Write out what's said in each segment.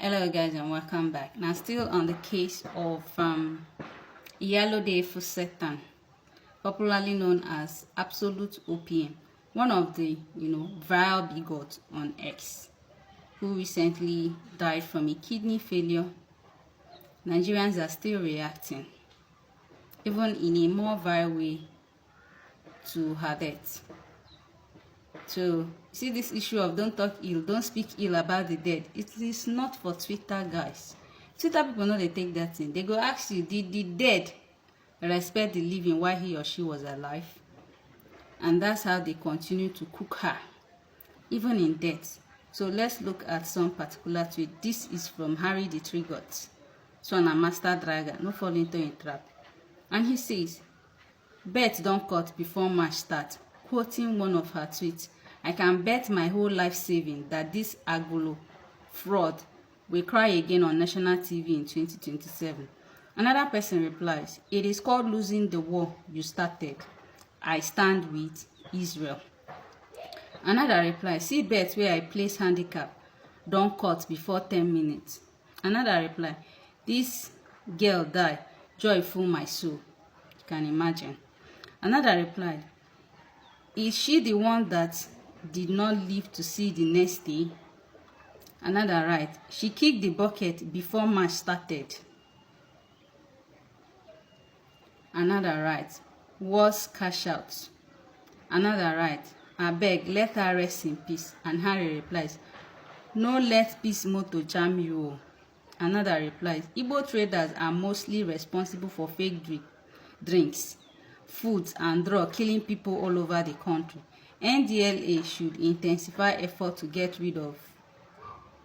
Hello guys and welcome back. Now still on the case of Iyalode Fusetan, popularly known as Absolute OPM, one of the viral bigots on X, who recently died from a kidney failure. Nigerians are still reacting, even in a more viral way, to her death. So see this issue of don't talk ill, don't speak ill about the dead. It is not for Twitter, guys. Twitter people know they take that thing. They go ask you, did the dead respect the living while he or she was alive? And that's how they continue to cook her, even in death. So let's look at some particular tweet. This is from Harry the Trigot. So a master dragger, no fall into a trap. And he says, bet don't cut before match start. Quoting one of her tweets, I can bet my whole life saving that this Agolo fraud will cry again on national TV in 2027. Another person replies, it is called losing the war you started. I stand with Israel. Another replies, see bet where I place handicap, don't cut before 10 minutes. Another reply, this girl die, joy full my soul. You can imagine. Another replied, is she the one that did not live to see the next day? Another right, she kicked the bucket before match started. Another right, was cash out. Another right, abeg let her rest in peace. And Harry replies, no let peace motto jam you. Another replies, Igbo traders are mostly responsible for fake drinks, foods and drugs killing people all over the country. NDLA should intensify effort to get rid of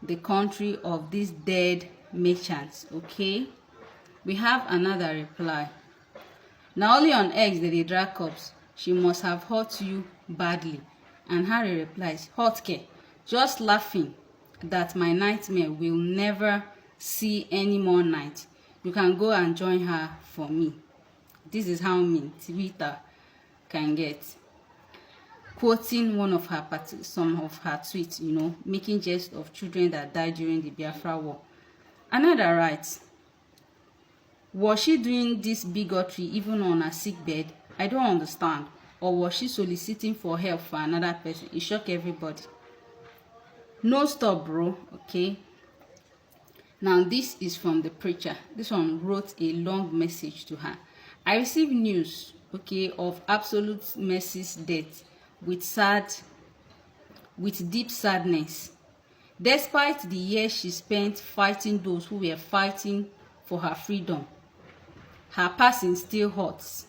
the country of these dead merchants. Okay, we have another reply. Now only on X that they drag cups. She must have hurt you badly. And Harry replies, hurt care, just laughing that my nightmare will never see any more night. You can go and join her for me. This is how mean Twitter can get. Quoting one of her some of her tweets, making jest of children that died during the Biafra war. Another writes, was she doing this bigotry even on her sick bed? I don't understand. Or was she soliciting for help for another person? It shocked everybody. No stop, bro. Okay. Now this is from the preacher. This one wrote a long message to her. I received news, of Absolute Mercy's death with deep sadness. Despite the years she spent fighting those who were fighting for her freedom, her passing still hurts.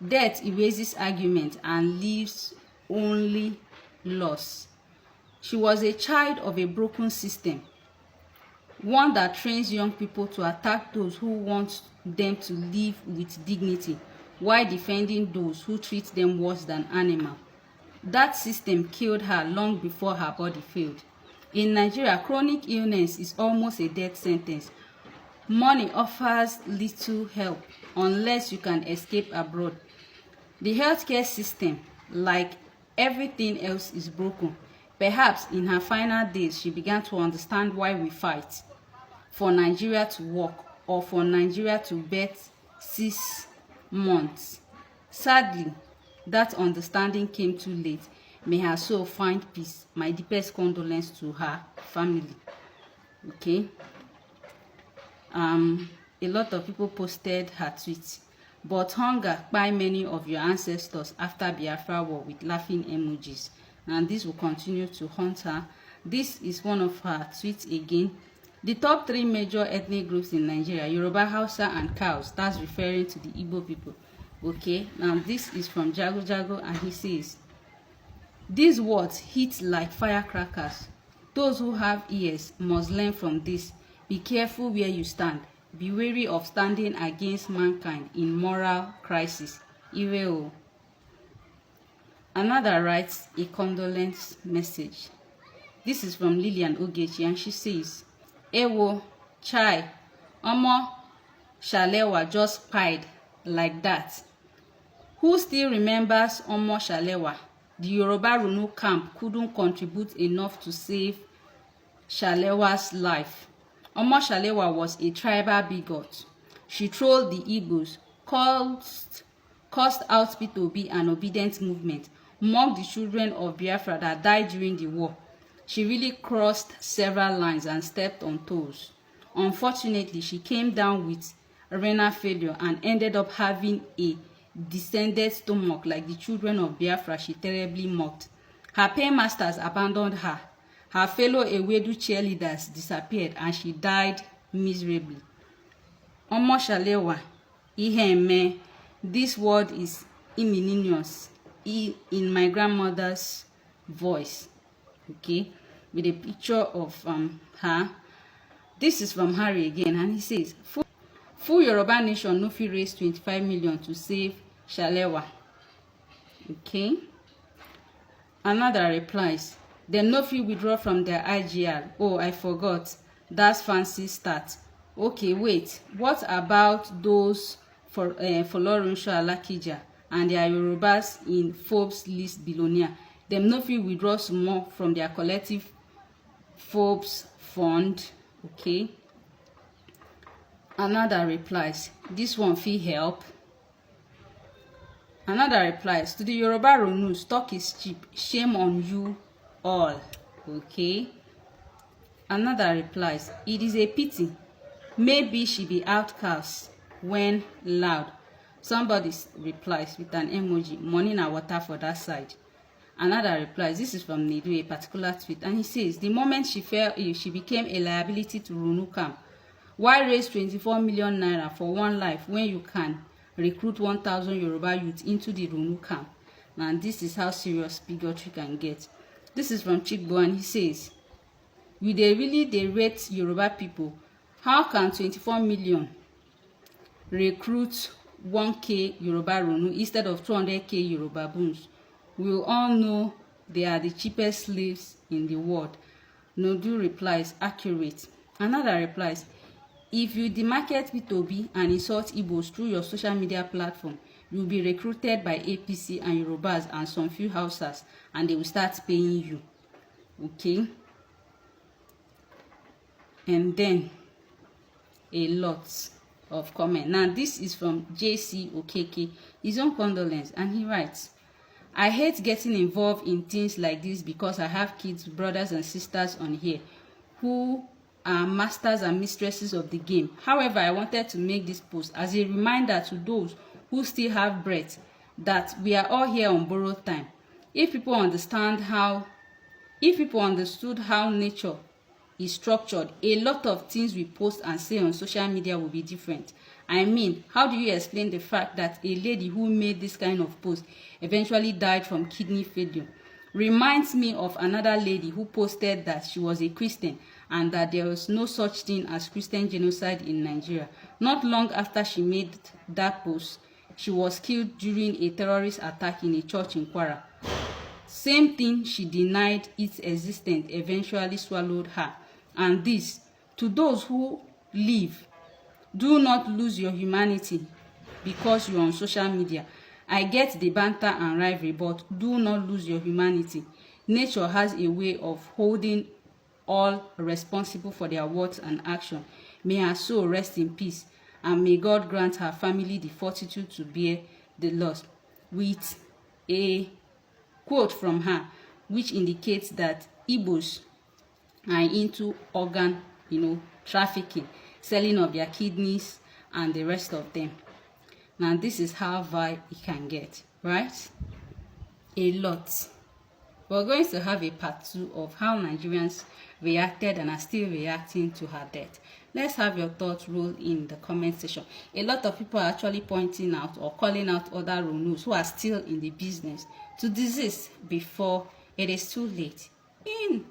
Death erases argument and leaves only loss. She was a child of a broken system, one that trains young people to attack those who want them to live with dignity while defending those who treat them worse than animals. That system killed her long before her body failed. In Nigeria, chronic illness is almost a death sentence. Money offers little help unless you can escape abroad. The healthcare system, like everything else, is broken. Perhaps in her final days, she began to understand why we fight. For Nigeria to work, or for Nigeria to birth 6 months. Sadly, that understanding came too late. May her soul find peace. My deepest condolence to her family. Okay. A lot of people posted her tweets. But hunger by many of your ancestors after Biafra war with laughing emojis. And this will continue to haunt her. This is one of her tweets again. The top 3 major ethnic groups in Nigeria, Yoruba, Hausa, and Cows, that's referring to the Igbo people. Okay, now this is from Jago Jago, and he says, these words hit like firecrackers. Those who have ears must learn from this. Be careful where you stand. Be wary of standing against mankind in moral crisis. Ireo. Another writes a condolence message. This is from Lillian Ogechi, and she says, Ewo, chai, Omo, Shalewa just pied like that. Who still remembers Omo Shalewa? The Yoruba Runu camp couldn't contribute enough to save Shalewa's life. Shalewa was a tribal bigot. She trolled the Igbos, cursed out P2B and obedient movement, mocked the children of Biafra that died during the war. She really crossed several lines and stepped on toes. Unfortunately, she came down with renal failure and ended up having a distended stomach like the children of Biafra she terribly mocked. Her paymasters abandoned her. Her fellow Ewedu cheerleaders disappeared and she died miserably. Shalewa, ihe eme. This word is ignominious in my grandmother's voice, okay, with a picture of her. This is from Harry again, and he says, full Yoruba nation no fit raise 25 million to save Shalewa. Okay. Another replies, dem no fit withdraw from their IGR. Oh, I forgot. That's fancy start. Okay, wait. What about those for Folorunsho Alakija and their Yorubas in Forbes list billionaire? Dem no fit withdraw small from their collective Forbes fund. Okay. Another replies, this one fit help. Another replies, to the Yoruba Ronus, talk is cheap. Shame on you all. Okay. Another replies, it is a pity. Maybe she be outcast when loud. Somebody replies with an emoji, money na water for that side. Another replies, this is from Nidu, a particular tweet, and he says, the moment she fell ill, she became a liability to Runu camp. Why raise 24 million naira for one life when you can recruit 1,000 Yoruba youth into the Runu camp? Now this is how serious bigotry can get. This is from Chikbo, and he says, you they rate Yoruba people? How can 24 million recruit 1k Yoruba Runu instead of 200k Yoruba boons? We all know they are the cheapest slaves in the world. Nodu replies, accurate. Another replies, if you demarket P2B and insult Igbos through your social media platform, you will be recruited by APC and Yorubas and some few Hausas, and they will start paying you. Okay? And then a lot of comment. Now this is from JC Okeke, his own condolence, and he writes, I hate getting involved in things like this because I have kids, brothers and sisters on here who are masters and mistresses of the game. However, I wanted to make this post as a reminder to those who still have breath that we are all here on borrowed time. If people understood how nature is structured, a lot of things we post and say on social media will be different. I mean, how do you explain the fact that a lady who made this kind of post eventually died from kidney failure? Reminds me of another lady who posted that she was a Christian and that there was no such thing as Christian genocide in Nigeria. Not long after she made that post, she was killed during a terrorist attack in a church in Kwara. Same thing, she denied its existence eventually swallowed her. And this, to those who live, do not lose your humanity because you're on social media. I get the banter and rivalry, but do not lose your humanity. Nature has a way of holding all responsible for their words and action. May her soul rest in peace, and may God grant her family the fortitude to bear the loss. With a quote from her, which indicates that Igbos are into organ, trafficking, selling of their kidneys and the rest of them. Now this is how vile it can get, right? A lot. We're going to have a part 2 of how Nigerians reacted and are still reacting to her death. Let's have your thoughts roll in the comment section. A lot of people are actually pointing out or calling out other Runus who are still in the business to desist before it is too late. In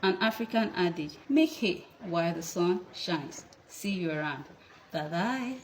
an African adage, make hay while the sun shines. See you around. Bye-bye.